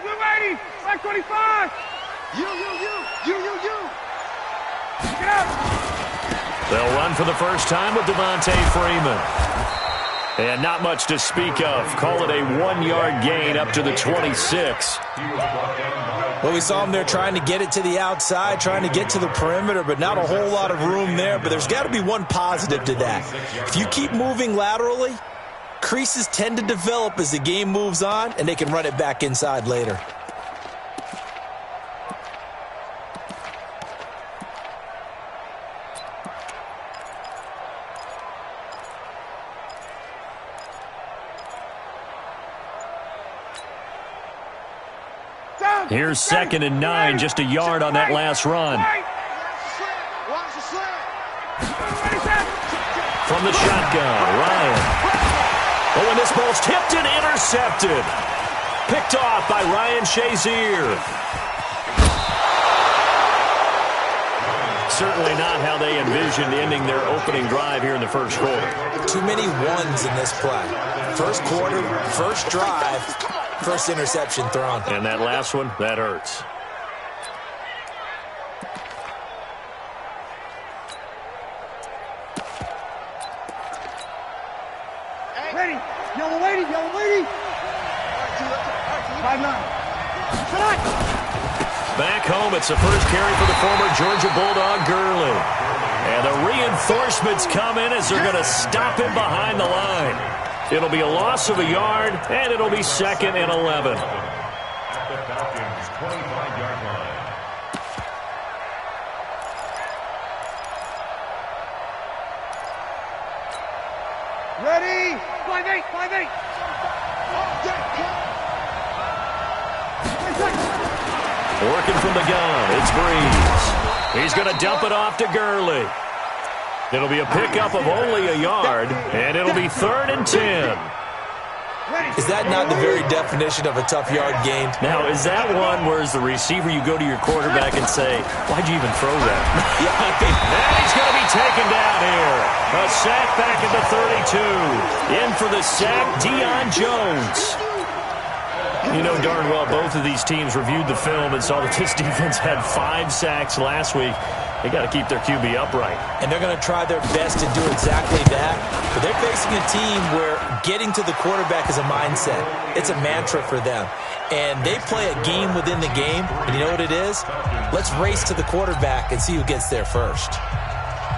blue 80, black 25. You. Get out. They'll run for the first time with Devontae Freeman. And not much to speak of. Call it a 1-yard gain up to the 26. Well, we saw him there trying to get it to the outside, trying to get to the perimeter, but not a whole lot of room there. But there's got to be one positive to that. If you keep moving laterally, creases tend to develop as the game moves on, and they can run it back inside later. Here's 2nd and 9, just a yard on that last run. From the shotgun, Ryan. Oh, and this ball's tipped and intercepted. Picked off by Ryan Shazier. Certainly not how they envisioned ending their opening drive here in the first quarter. Too many ones in this play. First quarter, first drive, first interception thrown. And that last one, that hurts. Ready. Yellow lady. 5-9. Back home, it's the first carry for the former Georgia Bulldog, Gurley. And the reinforcements come in as they're going to stop him behind the line. It'll be a loss of a yard, and it'll be 2nd and 11. At the Falcons' 25-yard line. Ready. 5-8. Working from the gun, it's Breeze. He's going to dump it off to Gurley. It'll be a pickup of only a yard, and it'll be 3rd and 10. Is that not the very definition of a tough yard gain? Now, is that one where as the receiver you go to your quarterback and say, why'd you even throw that? And he's going to be taken down here. A sack back at the 32. In for the sack, Deion Jones. You know darn well both of these teams reviewed the film and saw that this defense had 5 sacks last week. They got to keep their QB upright. And they're going to try their best to do exactly that. But they're facing a team where getting to the quarterback is a mindset. It's a mantra for them. And they play a game within the game. And you know what it is? Let's race to the quarterback and see who gets there first.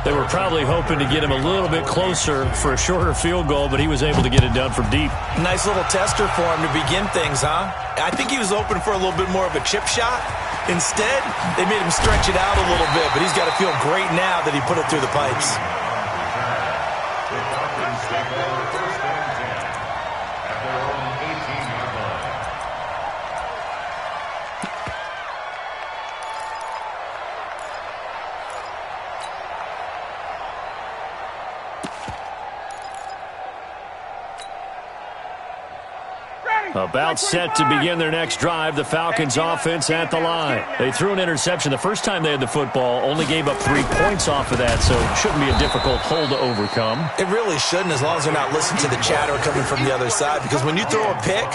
They were probably hoping to get him a little bit closer for a shorter field goal, but he was able to get it done from deep. Nice little tester for him to begin things, huh? I think he was open for a little bit more of a chip shot. Instead, they made him stretch it out a little bit, but he's got to feel great now that he put it through the pipes. About set to begin their next drive, the Falcons offense at the line. They threw an interception the first time they had the football, only gave up 3 points off of that, so it shouldn't be a difficult hole to overcome. It really shouldn't, as long as they're not listening to the chatter coming from the other side, because when you throw a pick,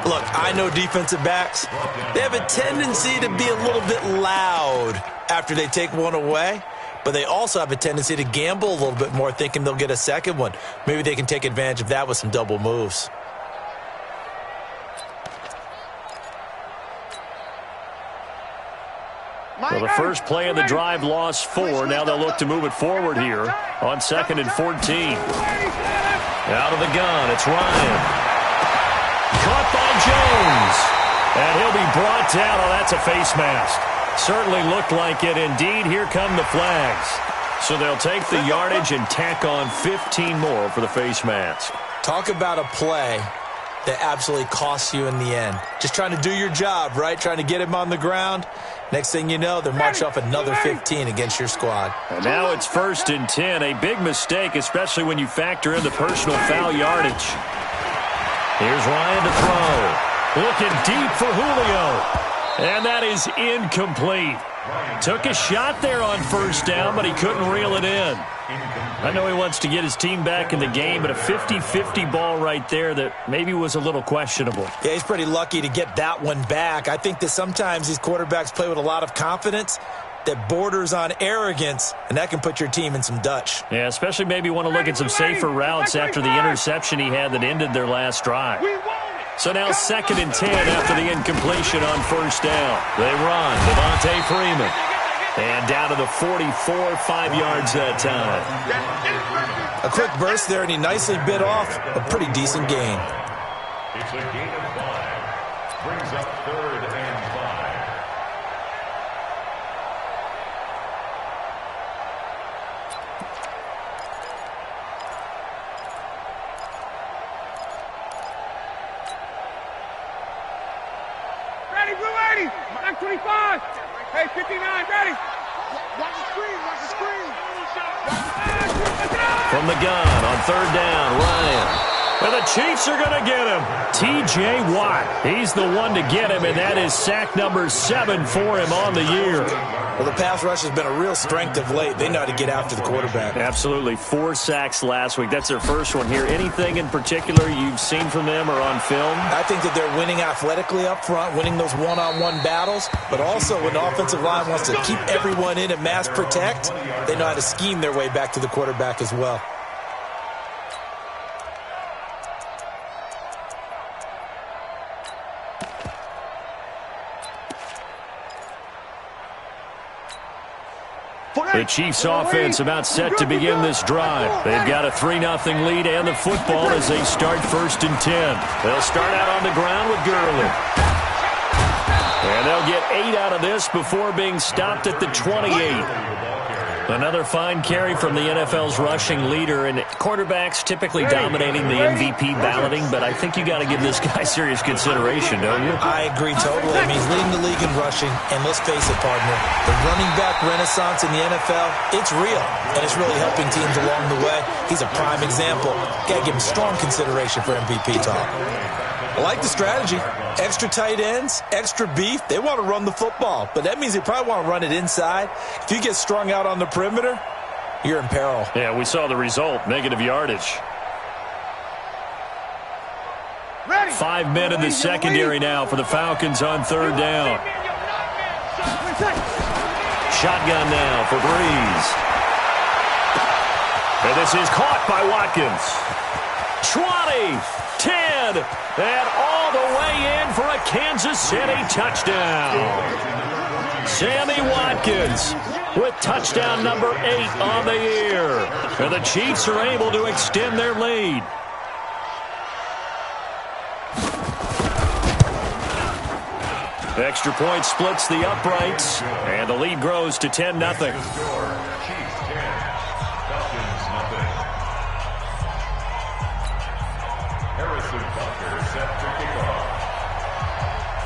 look, I know defensive backs, they have a tendency to be a little bit loud after they take one away, but they also have a tendency to gamble a little bit more, thinking they'll get a second one. Maybe they can take advantage of that with some double moves. Well, the first play of the drive lost 4. Now they'll look to move it forward here on 2nd and 14. Out of the gun, it's Ryan. Caught by Jones. And he'll be brought down. Oh, that's a face mask. Certainly looked like it. Indeed, here come the flags. So they'll take the yardage and tack on 15 more for the face mask. Talk about a play that absolutely costs you in the end. Just trying to do your job, right? Trying to get him on the ground. Next thing you know, they're marching off another 15 against your squad. And now it's 1st and 10. A big mistake, especially when you factor in the personal foul yardage. Here's Ryan to throw. Looking deep for Julio. And that is incomplete. Took a shot there on first down, but he couldn't reel it in. I know he wants to get his team back in the game, but a 50-50 ball right there that maybe was a little questionable. Yeah, he's pretty lucky to get that one back. I think that sometimes these quarterbacks play with a lot of confidence that borders on arrogance, and that can put your team in some Dutch. Yeah, especially maybe want to look at some safer routes after the interception he had that ended their last drive. So now 2nd and 10 after the incompletion on first down. They run. Devontae Freeman. And down to the 44, 5 yards that time. A quick burst there, and he nicely bit off a pretty decent gain. It's a gain of 5. Brings up 3rd and 5. Ready, blue 80. Back 25. Hey, 59, ready. Watch the screen, watch the screen. From the gun on 3rd down, Ryan. And the Chiefs are going to get him. T.J. Watt. He's the one to get him, and that is sack number 7 for him on the year. Well, the pass rush has been a real strength of late. They know how to get after the quarterback. Absolutely. 4 sacks last week. That's their first one here. Anything in particular you've seen from them or on film? I think that they're winning athletically up front, winning those one-on-one battles, but also when the offensive line wants to keep everyone in and mass protect, they know how to scheme their way back to the quarterback as well. The Chiefs offense about set to begin this drive. They've got a 3-0 lead and the football as they start 1st and 10. They'll start out on the ground with Gurley. And they'll get 8 out of this before being stopped at the 28. Another fine carry from the NFL's rushing leader, and quarterbacks typically dominating the MVP balloting, but I think you got to give this guy serious consideration, don't you? I agree totally. I mean, he's leading the league in rushing, and let's face it, partner, the running back renaissance in the NFL, it's real, and it's really helping teams along the way. He's a prime example. Got to give him strong consideration for MVP talk. I like the strategy. Extra tight ends, extra beef. They want to run the football, but that means they probably want to run it inside. If you get strung out on the perimeter, you're in peril. Yeah, we saw the result, negative yardage. 5 men in the secondary now for the Falcons on 3rd down. Shotgun now for Breeze. And this is caught by Watkins. 20, 10, and all the way in for a Kansas City touchdown. Sammy Watkins with touchdown number 8 on the year. And the Chiefs are able to extend their lead. Extra point splits the uprights, and the lead grows to 10-0.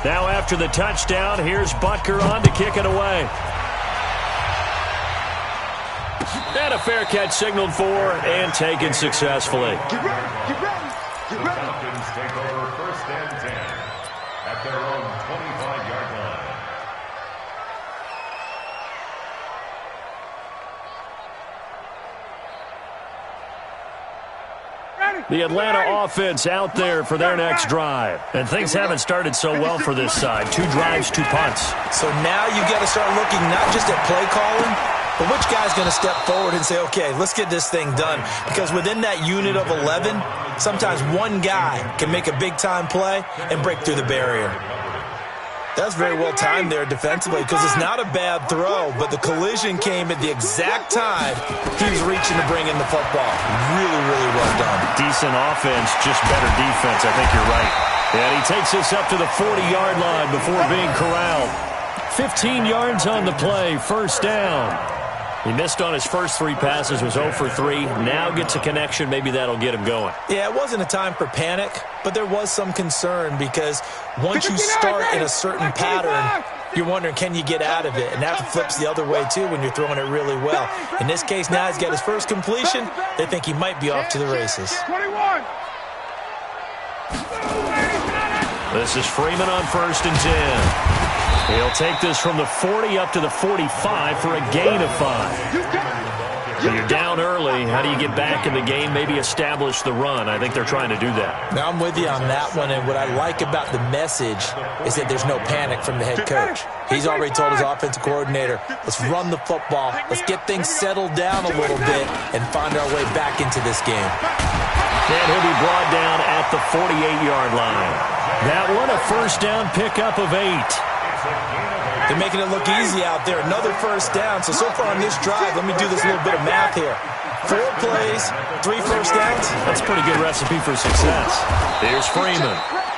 Now after the touchdown, here's Butker on to kick it away. And a fair catch signaled for and taken successfully. Get ready, get ready, get ready. Falcons take over 1st and 10 at their own 25-yard line. The Atlanta offense out there for their next drive. And things haven't started so well for this side. 2 drives, 2 punts. So now you've got to start looking not just at play calling, but which guy's going to step forward and say, okay, let's get this thing done. Because within that unit of 11, sometimes one guy can make a big-time play and break through the barrier. That's very well timed there defensively because it's not a bad throw, but the collision came at the exact time he was reaching to bring in the football. Really, really well done. Decent offense, just better defense. I think you're right. And he takes us up to the 40-yard line before being corralled. 15 yards on the play, 1st down. He missed on his first 3 passes, was 0 for 3. Now gets a connection. Maybe that'll get him going. Yeah, it wasn't a time for panic, but there was some concern because once you start in a certain pattern, you're wondering, can you get out of it? And that flips the other way, too, when you're throwing it really well. In this case, now he's got his first completion. They think he might be off to the races. 21. This is Freeman on 1st and 10. He'll take this from the 40 up to the 45 for a gain of 5. So you're down early. How do you get back in the game? Maybe establish the run. I think they're trying to do that. Now, I'm with you on that one, and what I like about the message is that there's no panic from the head coach. He's already told his offensive coordinator, let's run the football, let's get things settled down a little bit, and find our way back into this game. And he'll be brought down at the 48-yard line. That one, a first down pickup of 8. They're making it look easy out there. Another first down. So far on this drive, let me do this little bit of math here. 4 plays, 3 first downs. That's a pretty good recipe for success. Here's Freeman.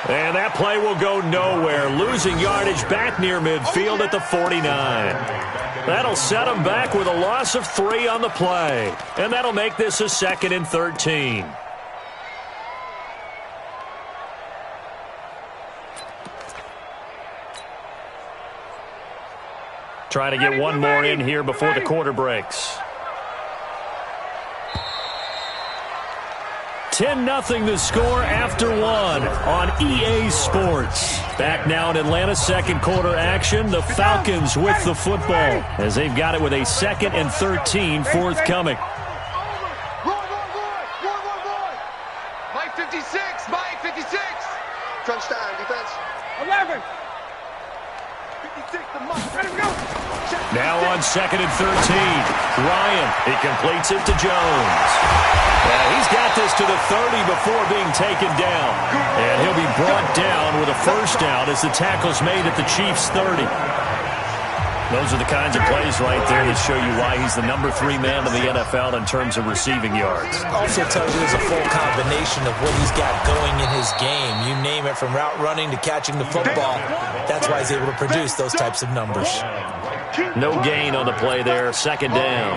And that play will go nowhere. Losing yardage back near midfield at the 49. That'll set them back with a loss of 3 on the play. And that'll make this a 2nd and 13. Trying to get one more in here before the quarter breaks. 10-0 the score after 1 on EA Sports. Back now in Atlanta's second quarter action. The Falcons with the football as they've got it with a 2nd and 13 forthcoming. Mike 56, Mike 56. Crunch time, defense. 11. 56 to Mike. Ready to go. Now on 2nd and 13. Ryan, he completes it to Jones. He's got this to the 30 before being taken down. And he'll be brought down with a first down as the tackle's made at the Chiefs' 30. Those are the kinds of plays right there that show you why he's the number 3 man in the NFL in terms of receiving yards. Also tells you there's a full combination of what he's got going in his game. You name it, from route running to catching the football. That's why he's able to produce those types of numbers. No gain on the play there. 2nd down.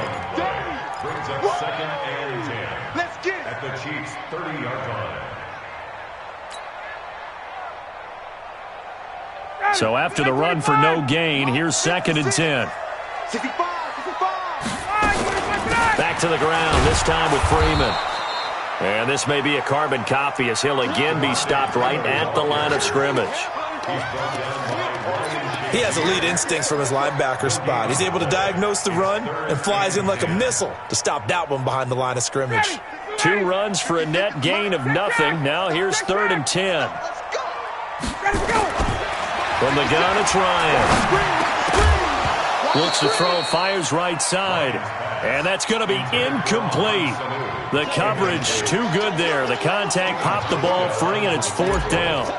Brings up 2nd and 10. Let's get it. At the Chiefs' 30-yard line. So after the run for no gain, here's 2nd and 10. Back to the ground, this time with Freeman. And this may be a carbon copy as he'll again be stopped right at the line of scrimmage. He has elite instincts from his linebacker spot. He's able to diagnose the run and flies in like a missile to stop that one behind the line of scrimmage. 2 runs for a net gain of nothing. Now here's 3rd and 10. From the gun, it's Ryan. Looks to throw, fires right side. And that's going to be incomplete. The coverage too good there. The contact popped the ball free, and it's 4th down.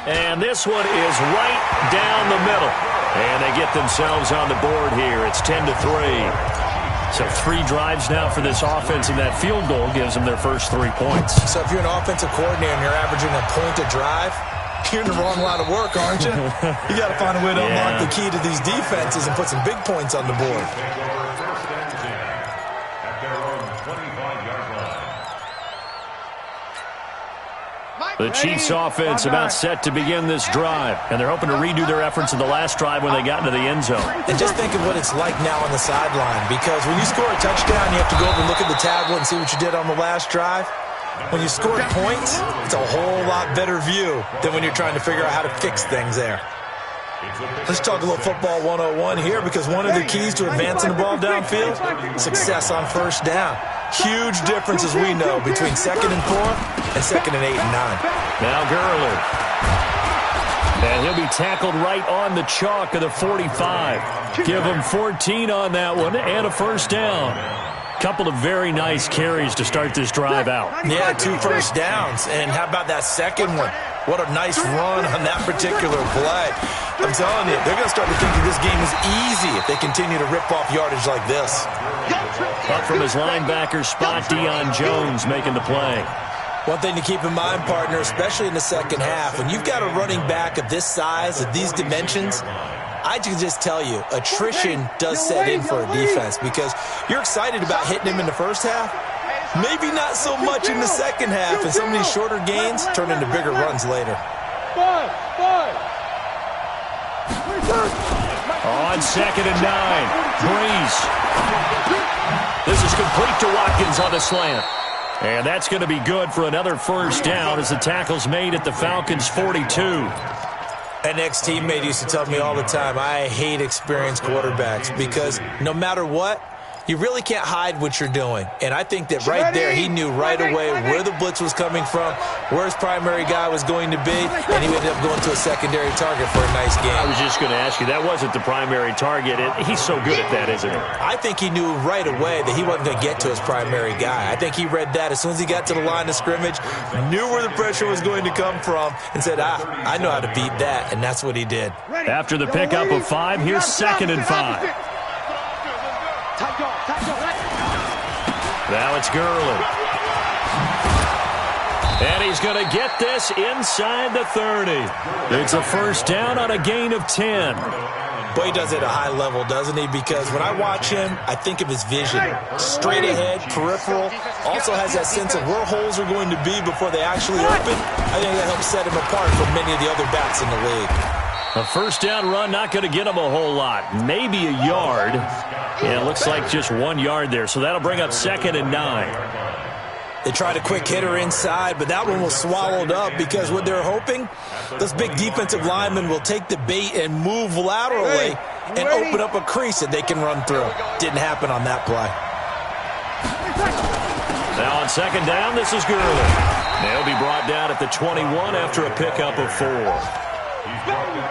And this one is right down the middle. And they get themselves on the board here. It's 10-3. So 3 drives now for this offense, and that field goal gives them their first 3 points. So if you're an offensive coordinator and you're averaging a point a drive, you're in the wrong line of work, aren't you? You got to find a way to unlock the key to these defenses and put some big points on the board. The Chiefs offense about set to begin this drive, and they're hoping to redo their efforts in the last drive when they got into the end zone. And just think of what it's like now on the sideline, because when you score a touchdown, you have to go over and look at the tablet and see what you did on the last drive. When you score points, it's a whole lot better view than when you're trying to figure out how to fix things there. Let's talk a little football 101 here, because one of the keys to advancing the ball downfield, success on first down. Huge difference, as we know, between 2nd and 4 and 2nd and 8 and 9. Now Gurley. And he'll be tackled right on the chalk of the 45. Give him 14 on that one and a first down. Couple of very nice carries to start this drive out. Yeah, 2 first downs. And how about that second one? What a nice run on that particular play. I'm telling you, they're going to start to think that this game is easy if they continue to rip off yardage like this. Up from his linebacker spot, Deion Jones making the play. One thing to keep in mind, partner, especially in the second half, when you've got a running back of this size, of these dimensions, I can just tell you, attrition does set in for a defense, because you're excited about hitting him in the first half. Maybe not so much in the second half, and some of these shorter gains turn into bigger runs later. On 2nd and 9, Breeze. This is complete to Watkins on the slant. And that's going to be good for another first down as the tackle's made at the Falcons' 42. An ex-teammate used to tell me all the time, I hate experienced quarterbacks because no matter what, you really can't hide what you're doing. And I think that right there, he knew right away where the blitz was coming from, where his primary guy was going to be, and he ended up going to a secondary target for a nice game. I was just going to ask you, that wasn't the primary target. He's so good at that, isn't he? I think he knew right away that he wasn't going to get to his primary guy. I think he read that as soon as he got to the line of scrimmage, knew where the pressure was going to come from, and said, I know how to beat that, and that's what he did. After the pickup of 5, here's 2nd and 5. Now it's Gurley. And he's going to get this inside the 30. It's a first down on a gain of 10. Boy, he does it at a high level, doesn't he? Because when I watch him, I think of his vision. Straight ahead, peripheral. Also has that sense of where holes are going to be before they actually open. I think that helps set him apart from many of the other backs in the league. A first down run not going to get him a whole lot. Maybe a yard. Yeah, it looks like just 1 yard there. So that'll bring up 2nd and 9. They tried a quick hitter inside, but that one was swallowed up because what they're hoping, those big defensive linemen will take the bait and move laterally and open up a crease that they can run through. Didn't happen on that play. Now on 2nd down, this is Gurley. They'll be brought down at the 21 after a pickup of 4.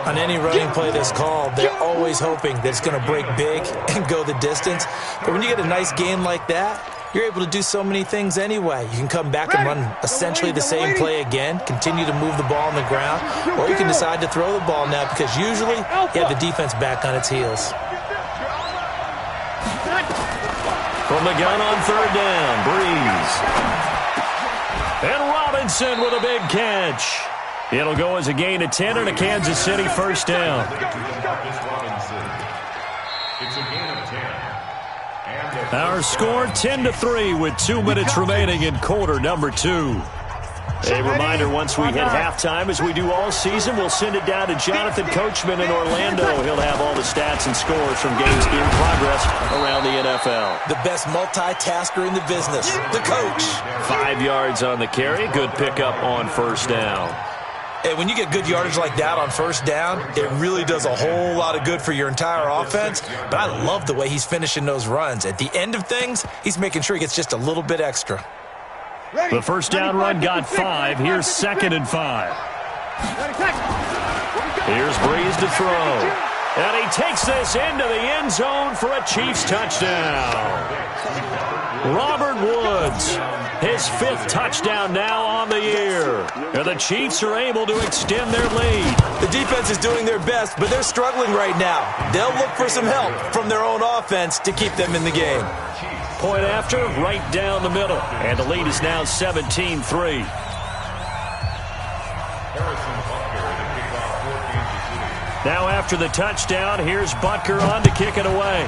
On any running play that's called, they're always hoping that it's going to break big and go the distance. But when you get a nice gain like that, you're able to do so many things anyway. You can come back and run essentially the same play again, continue to move the ball on the ground, or you can decide to throw the ball now because usually you have the defense back on its heels. From the gun on 3rd down, Breeze. And Robinson with a big catch. It'll go as a gain of 10 and a Kansas City first down. Our score 10-3 with 2 minutes remaining in quarter number 2. A reminder, once we hit halftime, as we do all season, we'll send it down to Jonathan Coachman in Orlando. He'll have all the stats and scores from games in progress around the NFL. The best multitasker in the business, the coach. 5 yards on the carry, good pickup on first down. And when you get good yardage like that on first down, it really does a whole lot of good for your entire offense. But I love the way he's finishing those runs. At the end of things, he's making sure he gets just a little bit extra. The first down run got 5. Here's 2nd and 5. Here's Breeze to throw. And he takes this into the end zone for a Chiefs touchdown. Robert Woods, his 5th touchdown now on the year. And the Chiefs are able to extend their lead. The defense is doing their best, but they're struggling right now. They'll look for some help from their own offense to keep them in the game. Point after, right down the middle. And the lead is now 17-3. Now after the touchdown, here's Butker on to kick it away.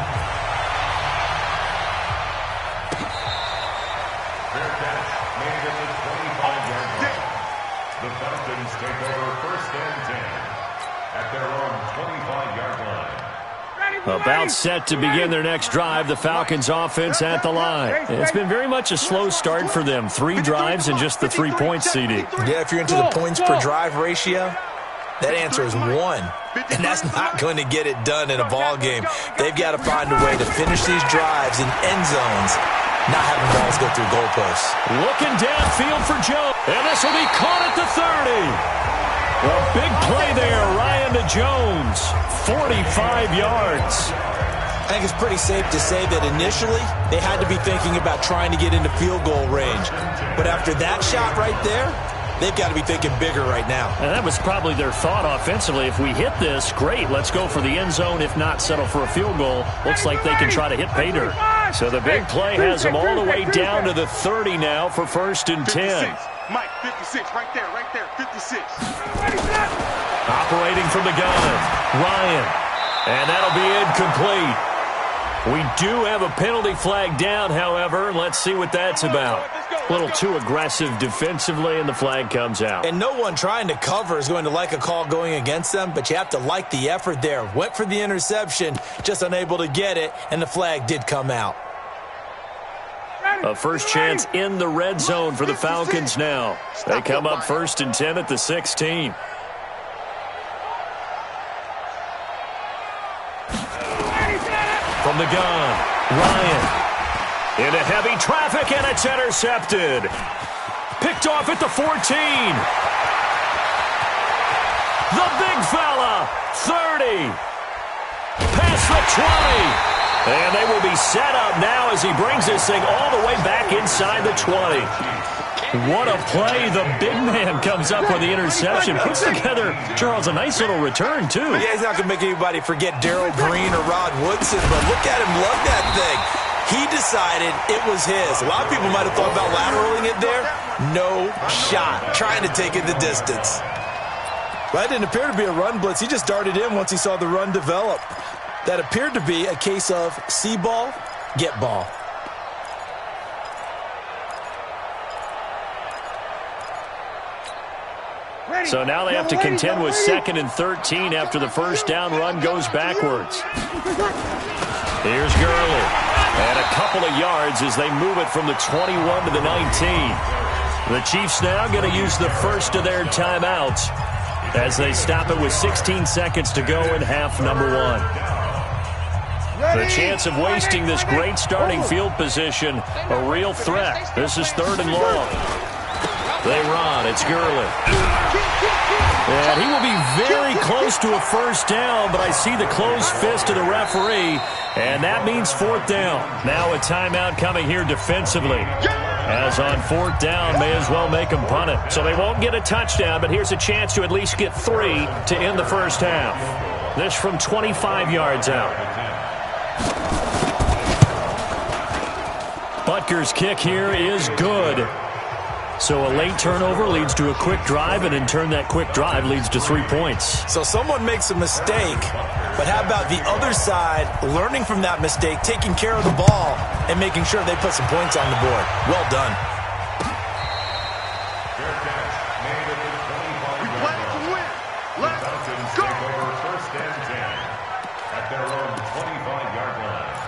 The Falcons take over 1st and 10 at their own 25-yard line. About set to begin their next drive, the Falcons offense at the line. It's been very much a slow start for them. 3 drives and just the 3 points, CD. Yeah, if you're into the points per drive ratio, that answer is 1. And that's not going to get it done in a ball game. They've got to find a way to finish these drives in end zones, not having balls go through goalposts. Looking downfield for Jones. And this will be caught at the 30. A big play there, Ryan to Jones. 45 yards. I think it's pretty safe to say that initially they had to be thinking about trying to get into field goal range. But after that shot right there, they've got to be thinking bigger right now. And that was probably their thought offensively. If we hit this, great, let's go for the end zone. If not, settle for a field goal. Looks like they can try to hit pay dirt. So the big play has them all the way down to the 30 now for 1st and 10. Mike, 56, right there, 56. Operating from the gun, Ryan. And that'll be incomplete. We do have a penalty flag down, however. Let's see what that's about. A little too aggressive defensively, and the flag comes out. And no one trying to cover is going to like a call going against them, but you have to like the effort there. Went for the interception, just unable to get it, and the flag did come out. A first chance in the red zone for the Falcons now. They come up 1st and 10 at the 16. From the gun, Ryan. Into heavy traffic, and it's intercepted. Picked off at the 14. The big fella, 30. Past the 20. And they will be set up now as he brings this thing all the way back inside the 20. What a play. The big man comes up with the interception. Puts together, Charles, a nice little return, too. Yeah, he's not going to make anybody forget Darrell Green or Rod Woodson, but look at him lug that thing. He decided it was his. A lot of people might have thought about lateraling it there. No shot. Trying to take it the distance. Well, that didn't appear to be a run blitz. He just darted in once he saw the run develop. That appeared to be a case of see ball, get ball. So now they have to contend with 2nd and 13 after the first down run goes backwards. Here's Gurley. And a couple of yards as they move it from the 21 to the 19. The Chiefs now going to use the first of their timeouts as they stop it with 16 seconds to go in half number 1. The chance of wasting this great starting field position, a real threat. This is 3rd and long. They run. It's Gurley. And he will be very close to a first down, but I see the closed fist of the referee, and that means 4th down. Now a timeout coming here defensively. As on 4th down, may as well make them punt it. So they won't get a touchdown, but here's a chance to at least get 3 to end the first half. This from 25 yards out. Butker's kick here is good. So a late turnover leads to a quick drive, and in turn that quick drive leads to 3 points. So someone makes a mistake, but how about the other side learning from that mistake, taking care of the ball, and making sure they put some points on the board? Well done. Falcons take over 1st and 10 at their own 25-yard line.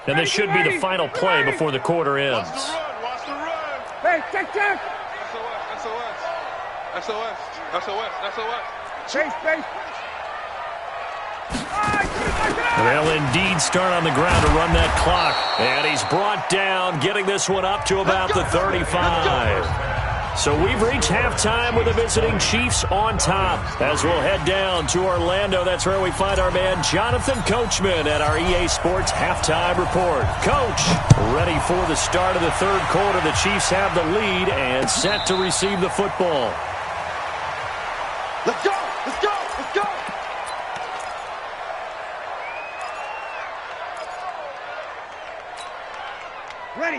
And this should be the final play before the quarter ends. Watch the run. Hey, check. SOS. Space. They'll indeed start on the ground to run that clock. And he's brought down, getting this one up to about the 35. So we've reached halftime with the visiting Chiefs on top. As we'll head down to Orlando, that's where we find our man Jonathan Coachman at our EA Sports Halftime Report. Coach, ready for the start of the 3rd quarter. The Chiefs have the lead and set to receive the football. Let's go.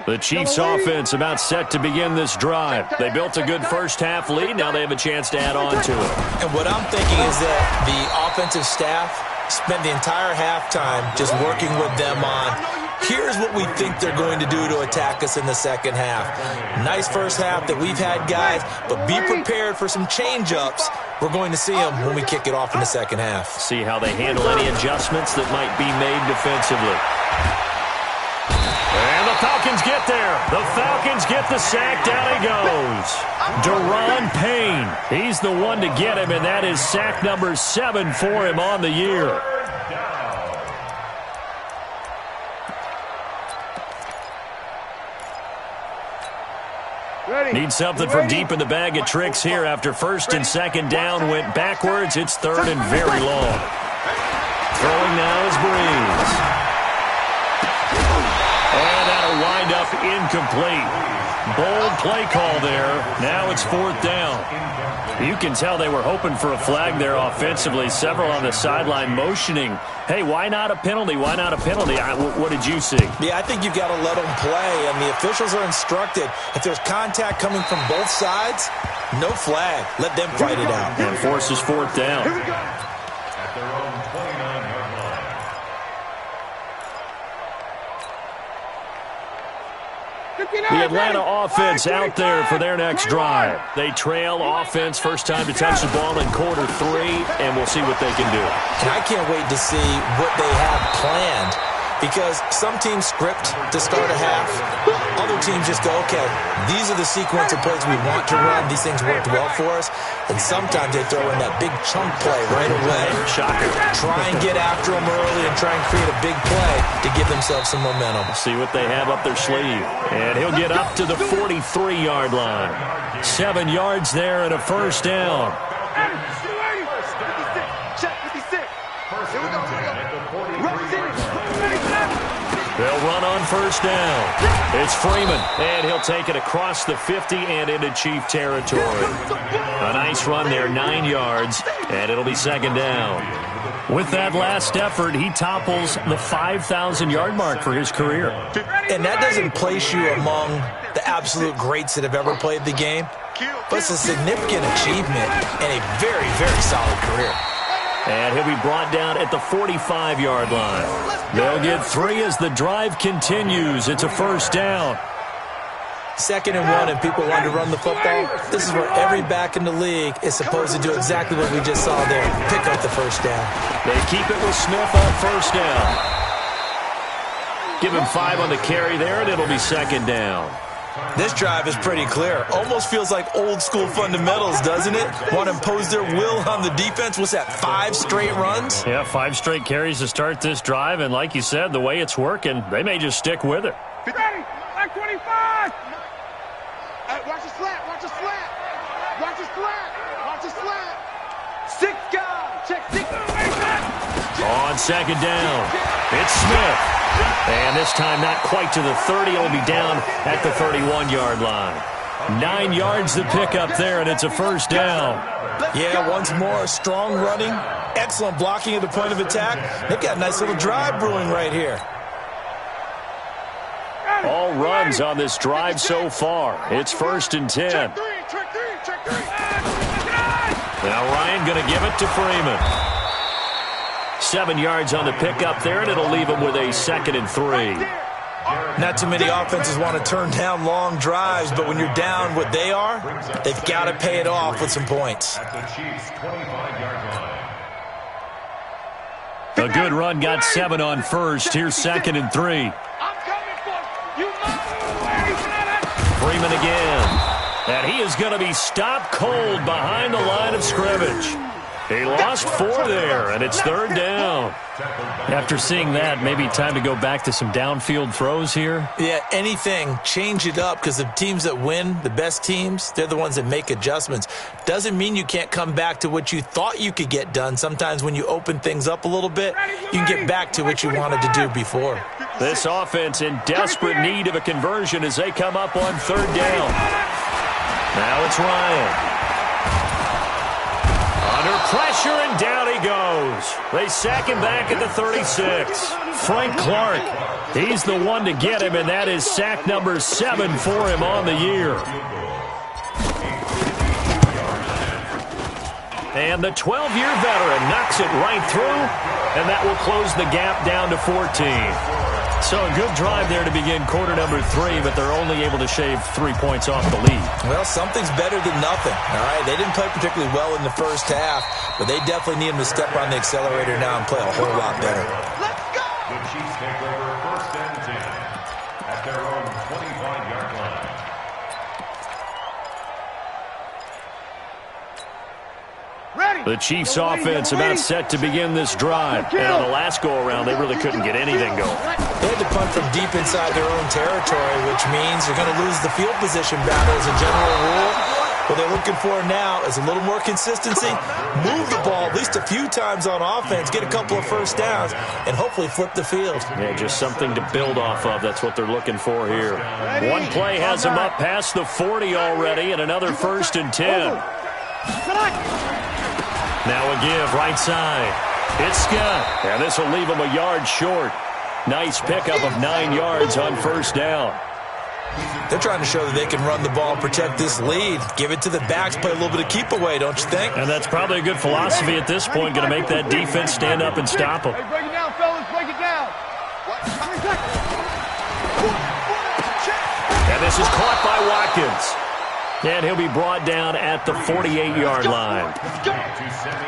The Chiefs offense about set to begin this drive. They built a good first half lead. Now they have a chance to add on to it. And what I'm thinking is that the offensive staff spent the entire halftime just working with them on, here's what we think they're going to do to attack us in the second half. Nice first half that we've had, guys, but be prepared for some change-ups. We're going to see them when we kick it off in the second half. See how they handle any adjustments that might be made defensively. And the Falcons get there. The Falcons get the sack. Down he goes. Daron Payne. He's the one to get him, and that is sack number 7 for him on the year. Need something from deep in the bag of tricks here after 1st and 2nd down went backwards. It's 3rd and very long. Throwing now is Breeze. And that'll wind up incomplete. Bold play call there. Now it's 4th down. You can tell they were hoping for a flag there offensively. Several on the sideline motioning, hey, why not a penalty? Why not a penalty? What did you see? Yeah, I think you've got to let them play, and the officials are instructed. If there's contact coming from both sides, no flag. Let them fight it out. And forces 4th down. At their own 29-yard line. The Atlanta offense out there for their next drive. They trail offense, first time to touch the ball in quarter 3, and we'll see what they can do. And I can't wait to see what they have planned, because some teams script to start a half. Other teams just go, okay, these are the sequence of plays we want to run. These things worked well for us. And sometimes they throw in that big chunk play right away. Shocker. Try and get after them early and try and create a big play to give themselves some momentum. See what they have up their sleeve. And he'll get up to the 43-yard line. 7 yards there and a first down. They'll run on first down. It's Freeman, and he'll take it across the 50 and into Chief territory. A nice run there, 9 yards, and it'll be second down. With that last effort, he topples the 5,000-yard mark for his career. And that doesn't place you among the absolute greats that have ever played the game, but it's a significant achievement and a very, very solid career. And he'll be brought down at the 45-yard line. They'll get 3 as the drive continues. It's a first down. 2nd and 1, and people want to run the football. This is where every back in the league is supposed to do exactly what we just saw there. Pick up the first down. They keep it with Smith on first down. Give him 5 on the carry there, and it'll be second down. This drive is pretty clear. Almost feels like old-school fundamentals, doesn't it? Want to impose their will on the defense. What's that, 5 straight runs? Yeah, 5 straight carries to start this drive, and like you said, the way it's working, they may just stick with it. Ready, back 25. Watch the slant, watch the slant. Watch the slant, watch the slant. 6 guys, check 6. On second down, it's Smith. And this time not quite to the 30. It'll be down at the 31-yard line. 9 yards to pick up there, and it's a first down. Yeah, once more, strong running, excellent blocking at the point of attack. They've got a nice little drive brewing right here. All runs on this drive so far. It's 1st and 10. Check three. Now Ryan going to give it to Freeman. 7 yards on the pickup there, and it'll leave him with a 2nd and 3. Not too many offenses want to turn down long drives, but when you're down what they are, they've got to pay it off with some points. A good run, got 7 on first. Here's 2nd and 3. Freeman again. And he is going to be stopped cold behind the line of scrimmage. He lost 4 there, and it's 3rd down. After seeing that, maybe time to go back to some downfield throws here. Yeah, anything. Change it up, because the teams that win, the best teams, they're the ones that make adjustments. Doesn't mean you can't come back to what you thought you could get done. Sometimes when you open things up a little bit, you can get back to what you wanted to do before. This offense in desperate need of a conversion as they come up on 3rd down. Now it's Ryan. Under pressure, and down he goes. They sack him back at the 36. Frank Clark, he's the one to get him, and that is sack number 7 for him on the year. And the 12-year veteran knocks it right through, and that will close the gap down to 14. So a good drive there to begin quarter number 3, but they're only able to shave 3 points off the lead. Well, something's better than nothing, all right? They didn't play particularly well in the first half, but they definitely need them to step on the accelerator now and play a whole lot better. Let's go! The Chiefs take over 1st and 10 at their own 25-yard line. The Chiefs offense about set to begin this drive. And on the last go-around, they really couldn't get anything going. They had to punt from deep inside their own territory, which means they're going to lose the field position battle as a general rule. What they're looking for now is a little more consistency, move the ball at least a few times on offense, get a couple of first downs, and hopefully flip the field. Yeah, just something to build off of. That's what they're looking for here. One play has them up past the 40 already, and another 1st and 10. Now a give, right side. It's Scott, and this will leave him a yard short. Nice pickup of 9 yards on first down. They're trying to show that they can run the ball, protect this lead, give it to the backs, play a little bit of keep away, don't you think? And that's probably a good philosophy at this point, going to make that defense stand up and stop them. Hey, break it down, fellas, break it down. And This is caught by Watkins. And he'll be brought down at the 48-yard line.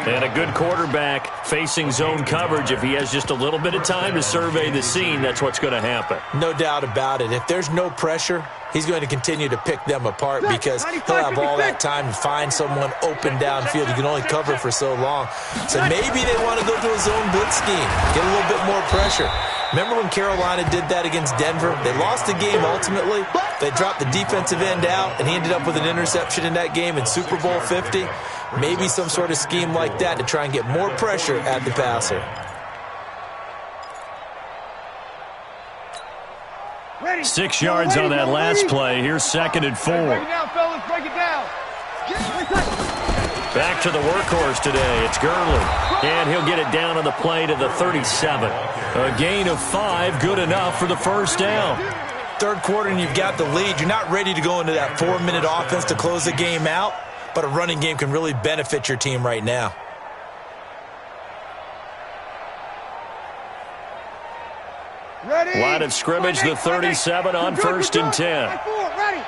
And a good quarterback facing zone coverage. If he has just a little bit of time to survey the scene, that's what's going to happen. No doubt about it. If there's no pressure, he's going to continue to pick them apart because he'll have all that time to find someone open downfield. You can only cover for so long. So maybe they want to go to a zone blitz scheme, get a little bit more pressure. Remember when Carolina did that against Denver? They lost the game ultimately. They dropped the defensive end out, and he ended up with an interception in that game in Super Bowl 50. Maybe some sort of scheme like that to try and get more pressure at the passer. 6 yards on that last play. Here's 2nd and 4. Break it down, fellas. Break it down. Back to the workhorse today. It's Gurley. And he'll get it down on the play to the 37. A gain of 5, good enough for the first down. Third quarter and you've got the lead. You're not ready to go into that 4-minute offense to close the game out, but a running game can really benefit your team right now. Ready. Line of scrimmage, the 37 on 1st and 10. Ready.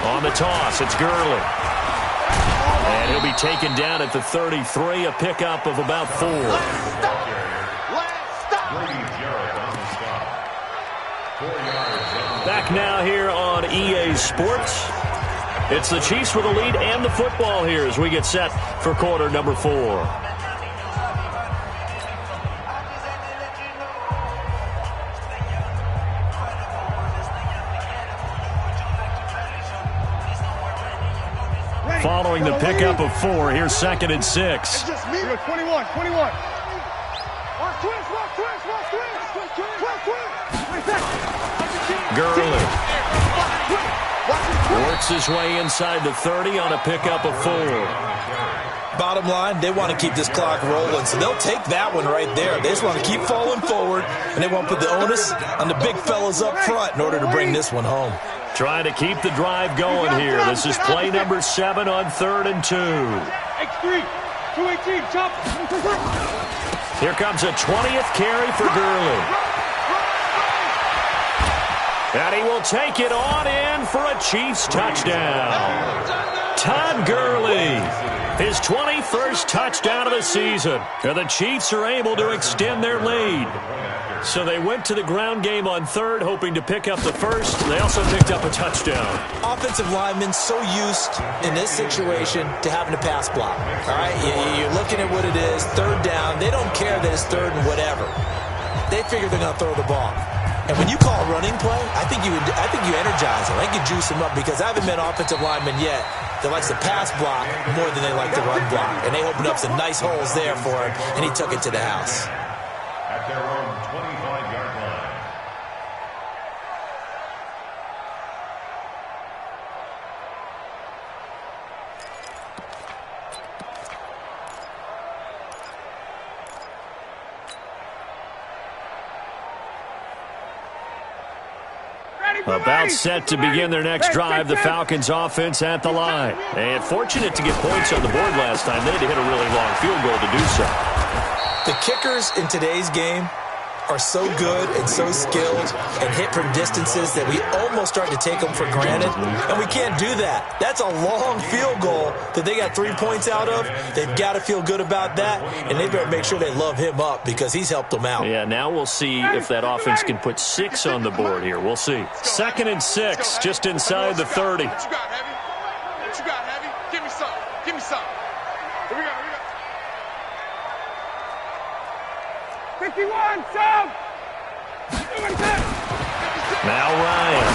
On the toss, it's Gurley. And he'll be taken down at the 33, a pickup of about 4. Back now here on EA Sports. It's the Chiefs with the lead and the football here as we get set for quarter number 4. Following the pickup of 4, here's 2nd and 6. It's just me. 21. Gurley works his way inside the 30 on a pickup of 4. Bottom line, they want to keep this clock rolling, so they'll take that one right there. They just want to keep falling forward, and they want to put the onus on the big fellas up front in order to bring this one home. Trying to keep the drive going here. This is play number 7 on 3rd and 2. X3, 218, chop. Here comes a 20th carry for Gurley. And he will take it on in for a Chiefs touchdown. Todd Gurley, his 21st touchdown of the season. And the Chiefs are able to extend their lead. So they went to the ground game on 3rd, hoping to pick up the first. They also picked up a touchdown. Offensive linemen so used in this situation to having to pass block. All right, you're looking at what it is, 3rd down. They don't care that it's 3rd and whatever. They figure they're going to throw the ball. And when you call a running play, I think you energize them. I think you juice them up because I haven't met offensive linemen yet that likes to pass block more than they like to run block. And they opened up some nice holes there for him, and he took it to the house. At their own 25-yard line. About set to begin their next drive, the Falcons offense at the line. And fortunate to get points on the board last time. They had to hit a really long field goal to do so. The kickers in today's game are so good and so skilled and hit from distances that we almost start to take them for granted, and we can't do that. That's a long field goal that they got 3 points out of. They've got to feel good about that, and they better make sure they love him up because he's helped them out. Yeah, now we'll see if that offense can put 6 on the board here. We'll see. 2nd and 6, just inside the 30. What you got, Heavy? What you got, Heavy? Give me some. Give me some. Here we go. 51, Sam! Now Ryan.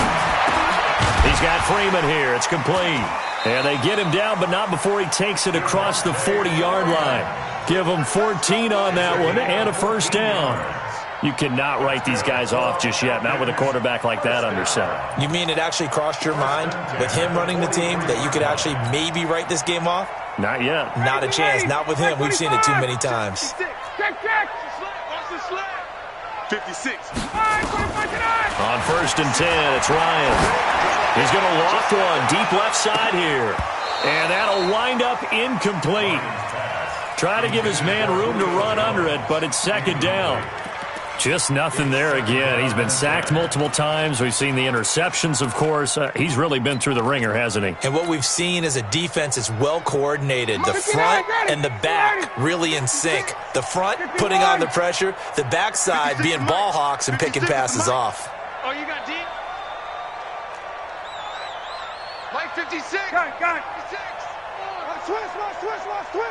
He's got Freeman here. It's complete. And they get him down, but not before he takes it across the 40-yard line. Give him 14 on that one and a first down. You cannot write these guys off just yet, not with a quarterback like that under center. You mean it actually crossed your mind with him running the team that you could actually maybe write this game off? Not yet. Not a chance. Not with him. We've seen it too many times. 56. On 1st and 10, it's Ryan. He's going to loft one deep left side here. And that'll wind up incomplete. Try to give his man room to run under it, but it's 2nd down. Just nothing there again. He's been sacked multiple times. We've seen the interceptions, of course. He's really been through the ringer, hasn't he? And what we've seen is a defense that's well coordinated. The front and the back really in sync. The front putting on the pressure, the backside being ball hawks and picking passes off. Oh, you got deep? Mike 56. Got 56. Switch.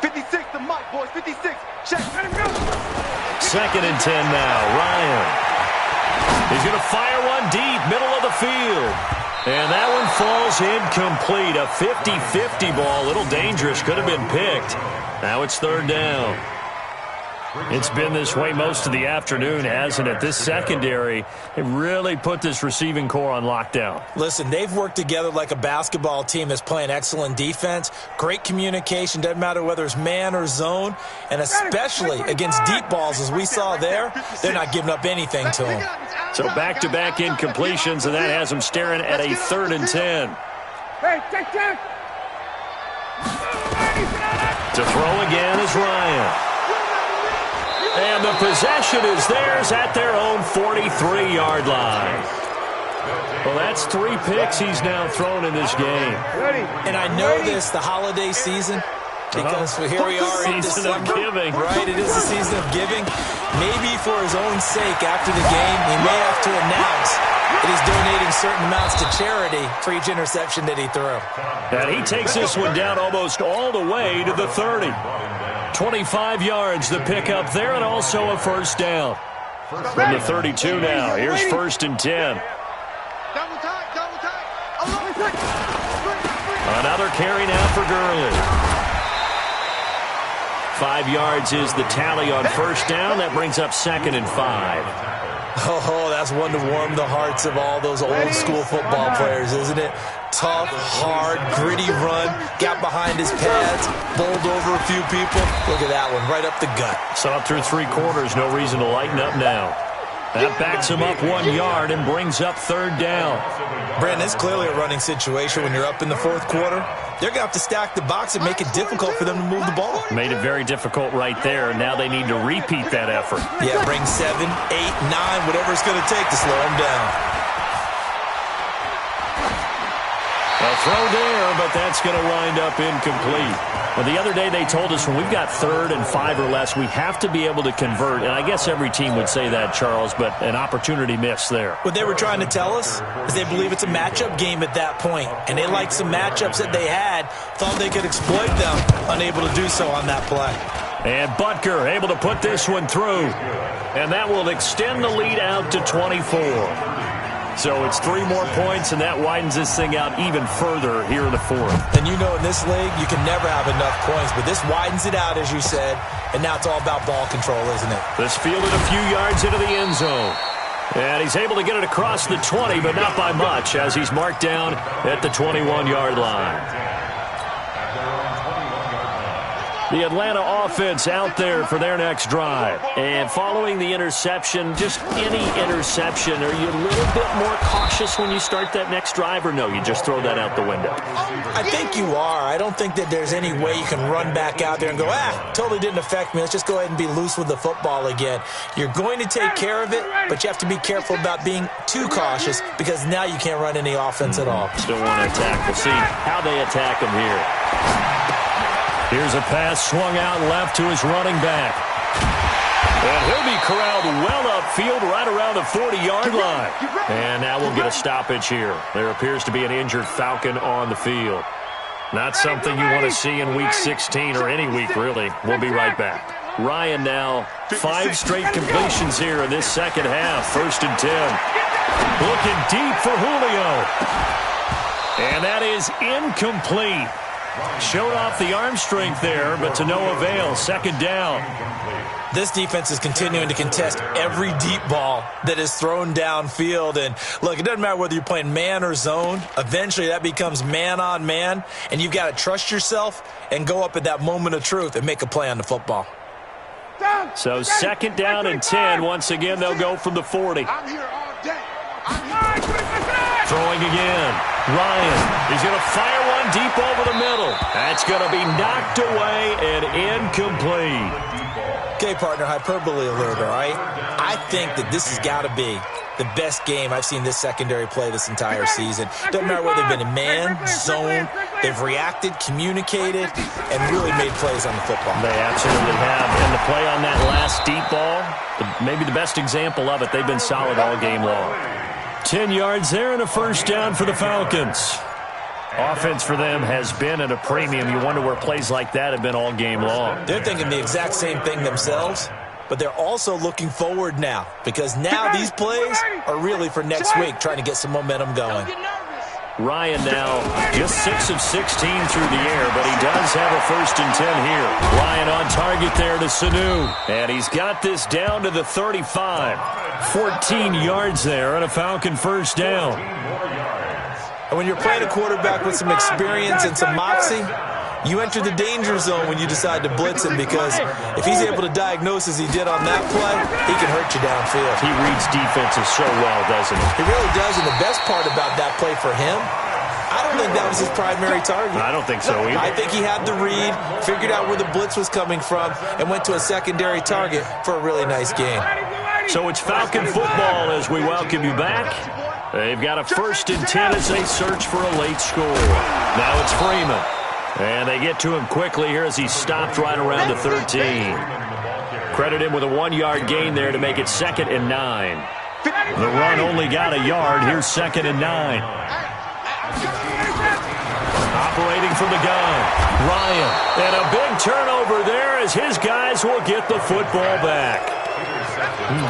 56 to Mike, boys. 56. Check. Let him go. 2nd and 10 now. Ryan. He's going to fire one deep, middle of the field. And that one falls incomplete. A 50-50 ball. A little dangerous. Could have been picked. Now it's 3rd down. It's been this way most of the afternoon, hasn't it? This secondary, it really put this receiving core on lockdown. Listen, they've worked together like a basketball team that's playing excellent defense. Great communication, doesn't matter whether it's man or zone. And especially against deep balls, as we saw there, they're not giving up anything to them. So back-to-back incompletions, and that has them staring at a 3rd and 10. Hey, check. To throw again is Ryan. And the possession is theirs at their own 43-yard line. Well, that's 3 picks he's now thrown in this game. And I know this, the holiday season, because here we are in December. Season of giving. Right, it is the season of giving. Maybe for his own sake after the game, he may have to announce that he's donating certain amounts to charity for each interception that he threw. And he takes this one down almost all the way to the 30. 25 yards, the pickup there, and also a 1st down. From the 32 now, here's 1st and 10. Double tight. Another carry now for Gurley. 5 yards is the tally on 1st down. That brings up 2nd and 5. Oh, that's one to warm the hearts of all those old school football players, isn't it? Tough, hard, gritty run, got behind his pads, bowled over a few people. Look at that one, right up the gut. Saw through 3 quarters, no reason to lighten up now. That backs him up 1 yard and brings up 3rd down. Brandon, it's clearly a running situation when you're up in the 4th quarter. They're going to have to stack the box and make it difficult for them to move the ball. Made it very difficult right there. Now they need to repeat that effort. Yeah, bring 7, 8, 9, whatever it's going to take to slow them down. A throw there, but that's going to wind up incomplete. Well, the other day they told us when we've got 3rd and 5 or less, we have to be able to convert. And I guess every team would say that, Charles, but an opportunity missed there. What they were trying to tell us is they believe it's a matchup game at that point. And they liked some matchups that they had, thought they could exploit them, unable to do so on that play. And Butker able to put this one through. And that will extend the lead out to 24. So it's 3 more points, and that widens this thing out even further here in the 4th. And you know in this league, you can never have enough points, but this widens it out, as you said, and now it's all about ball control, isn't it? This fielded a few yards into the end zone. And he's able to get it across the 20, but not by much, as he's marked down at the 21-yard line. The Atlanta offense out there for their next drive. And following the interception, just any interception, are you a little bit more cautious when you start that next drive, or no, you just throw that out the window? I think you are. I don't think that there's any way you can run back out there and go, totally didn't affect me. Let's just go ahead and be loose with the football again. You're going to take care of it, but you have to be careful about being too cautious because now you can't run any offense at all. Still want to attack. We'll see how they attack him here. Here's a pass swung out left to his running back. And he'll be corralled well upfield right around the 40-yard line. And now we'll get a stoppage here. There appears to be an injured Falcon on the field. Not something you want to see in Week 16 or any week, really. We'll be right back. Ryan now, 5 straight completions here in this second half. 1st and 10. Looking deep for Julio. And that is incomplete. Showed off the arm strength there, but to no avail. 2nd down. This defense is continuing to contest every deep ball that is thrown downfield. And look, it doesn't matter whether you're playing man or zone. Eventually that becomes man on man, and you've got to trust yourself and go up at that moment of truth and make a play on the football. So 2nd down and 10. Once again, they'll go from the 40. I'm here all day. Throwing again. Ryan, he's going to fire one deep over the middle. That's going to be knocked away and incomplete. Okay, partner, hyperbole alert, all right? I think that this has got to be the best game I've seen this secondary play this entire season. Doesn't matter whether they've been in man, zone, they've reacted, communicated, and really made plays on the football. They absolutely have. And the play on that last deep ball, maybe the best example of it, they've been solid all game long. 10 yards there and a first down for the Falcons. Offense for them has been at a premium. You wonder where plays like that have been all game long. They're thinking the exact same thing themselves, but they're also looking forward now because now these plays are really for next week, trying to get some momentum going. Ryan now just 6 of 16 through the air, but he does have a 1st and 10 here. Ryan on target there to Sanu, and he's got this down to the 35. 14 yards there and a Falcon first down. And when you're playing a quarterback with some experience and some moxie, you enter the danger zone when you decide to blitz him because if he's able to diagnose as he did on that play, he can hurt you downfield. He reads defenses so well, doesn't he? He really does, and the best part about that play for him, I don't think that was his primary target. I don't think so either. I think he had the read, figured out where the blitz was coming from, and went to a secondary target for a really nice gain. So it's Falcon football as we welcome you back. They've got a 1st and 10 as they search for a late score. Now it's Freeman. And they get to him quickly here as he stopped right around the 13. Credit him with a 1-yard gain there to make it 2nd and 9. The run only got a yard. Here's 2nd and 9. Operating from the gun, Ryan. And a big turnover there as his guys will get the football back.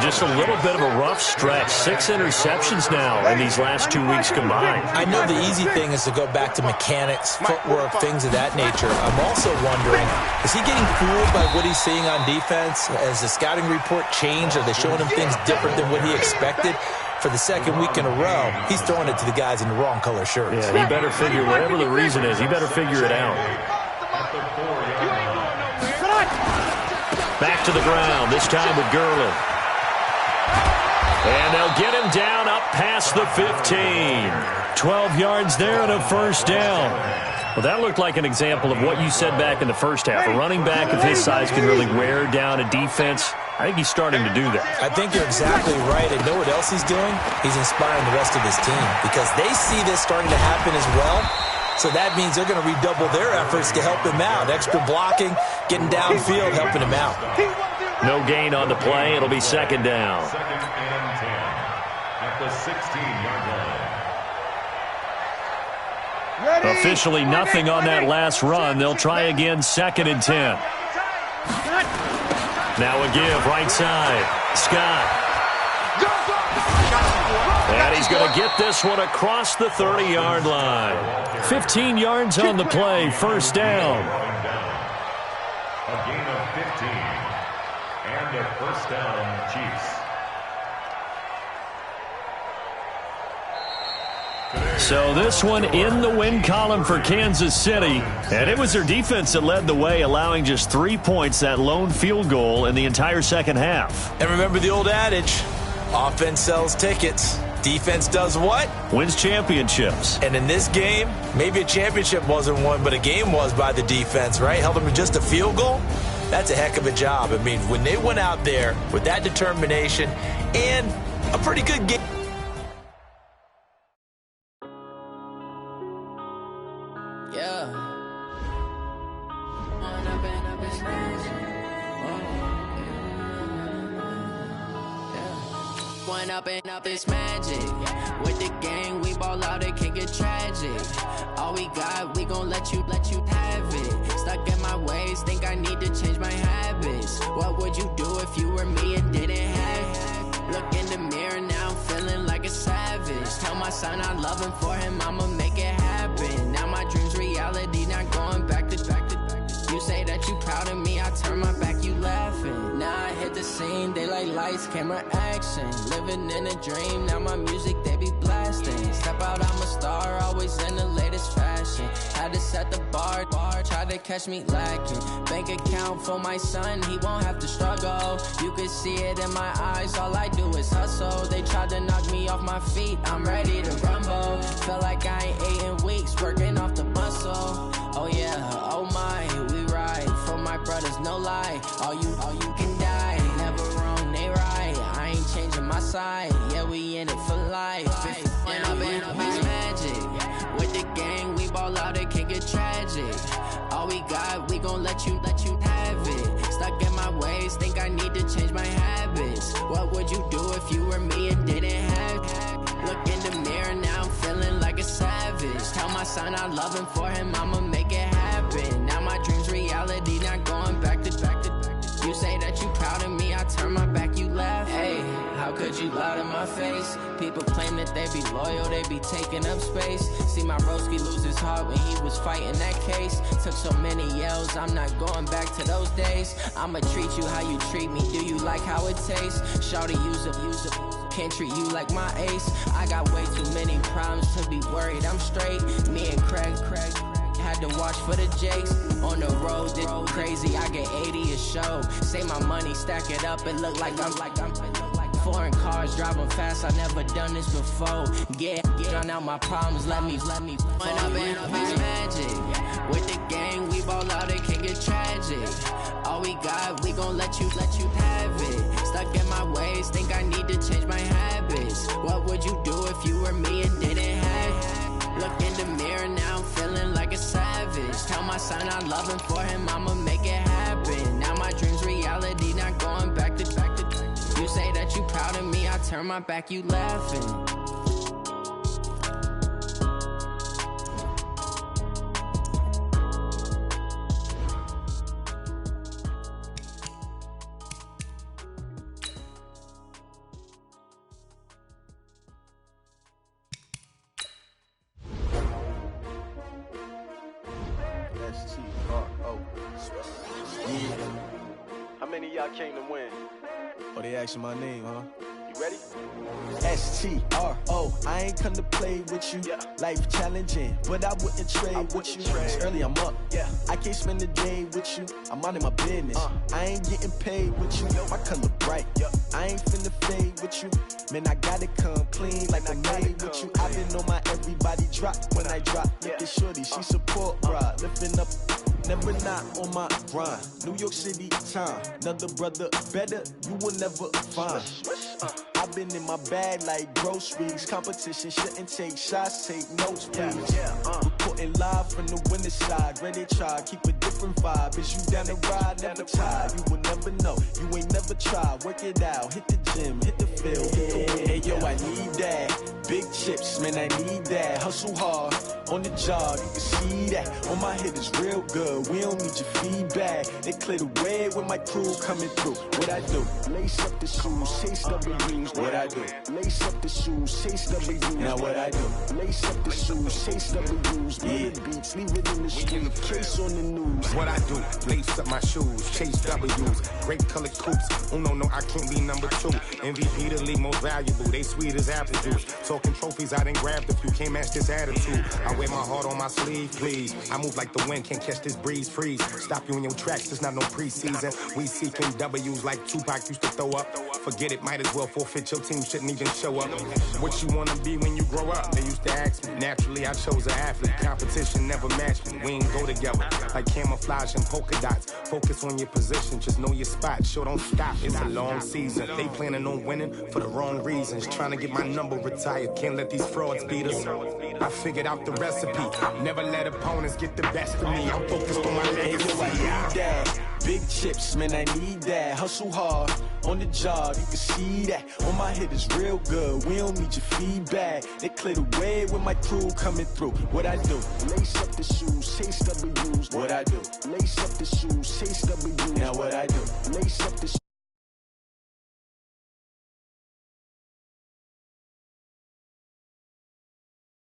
Just a little bit of a rough stretch. 6 interceptions now in these last 2 weeks combined. I know the easy thing is to go back to mechanics, footwork, things of that nature. I'm also wondering, is he getting fooled by what he's seeing on defense? Has the scouting report changed? Are they showing him things different than what he expected? For the 2nd week in a row, he's throwing it to the guys in the wrong color shirts. Yeah, he better figure, whatever the reason is, he better figure it out. Back to the ground, this time with Gurley. And they'll get him down up past the 15. 12 yards there and a first down. Well, that looked like an example of what you said back in the first half. A running back of his size can really wear down a defense. I think he's starting to do that. I think you're exactly right. And know what else he's doing? He's inspiring the rest of his team because they see this starting to happen as well. So that means they're going to redouble their efforts to help him out. Extra blocking, getting downfield, helping him out. No gain on the play. It'll be 2nd down. 2nd and 10 at the 16-yard line. Officially nothing on that last run. They'll try again 2nd and 10. Now a give right side. Scott. And he's going to get this one across the 30-yard line. 15 yards on the play. First down. A gain of 15. And a first down, Chiefs. So this one in the win column for Kansas City. And it was their defense that led the way, allowing just 3 points, that lone field goal in the entire second half. And remember the old adage, offense sells tickets. Defense does what? Wins championships. And in this game, maybe a championship wasn't won, but a game was by the defense, right? Held them to just a field goal. That's a heck of a job. I mean, when they went out there with that determination and a pretty good game. Up this magic with the gang, we ball out, it can get tragic. All we got, we gon' let you have it. Stuck in my ways, think I need to change my habits. What would you do if you were me and didn't have it? Look in the mirror now, I'm feeling like a savage. Tell my son I love him, for him I'ma make it happen. Now my dreams reality, not going back to. You say that you proud of me, I turn my back, you laughing. Now I hit the scene, they like lights, camera, action. Living in a dream, now my music, they be blasting. Step out, I'm a star, always in the latest fashion. Had to set the bar, try to catch me lacking. Bank account for my son, he won't have to struggle. You can see it in my eyes, all I do is hustle. They tried to knock me off my feet, I'm ready to rumble. Feel like I ain't ate in weeks, working off the muscle. Oh yeah, oh my, we ride for my brothers, no lie. All you can die. side. Yeah, we in it for life. And I've been magic. With the gang, we ball out, it can get tragic. All we got, we gon' let you have it. Stuck in my ways, think I need to change my habits. What would you do if you were me and didn't have it? Look in the mirror, now I'm feeling like a savage. Tell my son I love him, for him I'ma make it happen. Now my dream's reality, not going back to. You say that you proud of me, I turn my back, you laugh. Hey, how could you lie to my face? People claim that they be loyal, they be taking up space. See my broski lose his heart when he was fighting that case. Took so many yells, I'm not going back to those days. I'ma treat you how you treat me, do you like how it tastes? Shawty, use up, can't treat you like my ace. I got way too many problems to be worried, I'm straight. Me and Craig had to watch for the Jakes. On the road, did crazy, I get 80 a show. Say my money, stack it up, it look like I'm foreign cars, driving fast, I never done this before. Get on out my problems, let me When I've been magic. With the gang, we ball out, it can get tragic. All we got, we gon' let you have it. Stuck in my ways, think I need to change my habits. What would you do if you were me and didn't have it? Look in the mirror, now I'm feeling like a savage. Tell my son I love him, for him I'ma make it happen. Now my dream's reality, not going back to. You say that you proud of me, I turn my back, you laughing. How many of y'all came to win? Oh, they asking my name, huh? You ready? STRO, I ain't come to play with you. Life challenging, but I wouldn't trade with you. It's early, I'm up. I can't spend the day with you. I'm out in my business. I ain't getting paid with you. My color bright. I ain't finna fade with you. Man, I gotta come clean like I made with you. I've been on my everybody drop when I drop. Look at shorty, she support, bruh. Lifting up, never not on my grind. New York City time, another brother better, you will never find. I've been in my bag like groceries. Competition shouldn't take shots, take notes, please. Reporting live from the winter side. Ready to try, keep a different vibe. Is you down the ride, never tired. You will never know, you ain't never tried. Work it out, hit the gym, hit the field, hit the wheel. Hey yo, I need that. Big chips, man, I need that. Hustle hard, on the job, you can see that. On my head is real good, we don't need your feedback. They clear the way with my crew coming through. What I do? Lace up the shoes, chase W's. What I do? Lace up the shoes, chase W's. Now what I do? Lace up the shoes, chase W's. Bring the beats, leave it in the street, case on the news. What I do? Lace up my shoes, chase W's. Great colored coops. Oh no, I can't be number 2. MVP the league most valuable. They sweet as apple juice. Talking trophies, I done grabbed a few. Can't match this attitude. I wear my heart on my sleeve, please. I move like the wind, can't catch this breeze, freeze. Stop you in your tracks, it's not no preseason. We seeking W's like Tupac used to throw up. Forget it, might as well forfeit, your team shouldn't even show up. What you wanna be when you grow up? They used to ask me. Naturally, I chose an athlete. Competition never matched me. We ain't go together like camouflage and polka dots. Focus on your position, just know your spot. Sure, don't stop, it's a long season. They planning on winning for the wrong reasons. Trying to get my number retired, can't let these frauds beat us. I figured out the recipe. Never let opponents get the best of me. I'm focused on my legacy. I need that. Big chips, man, I need that. Hustle hard, on the job, you can see that. On my head is real good, we don't need your feedback. They clear the way with my crew coming through. What I do? Lace up the shoes, chase W's. What I do? Lace up the shoes, chase W's. Now what I do? Lace up the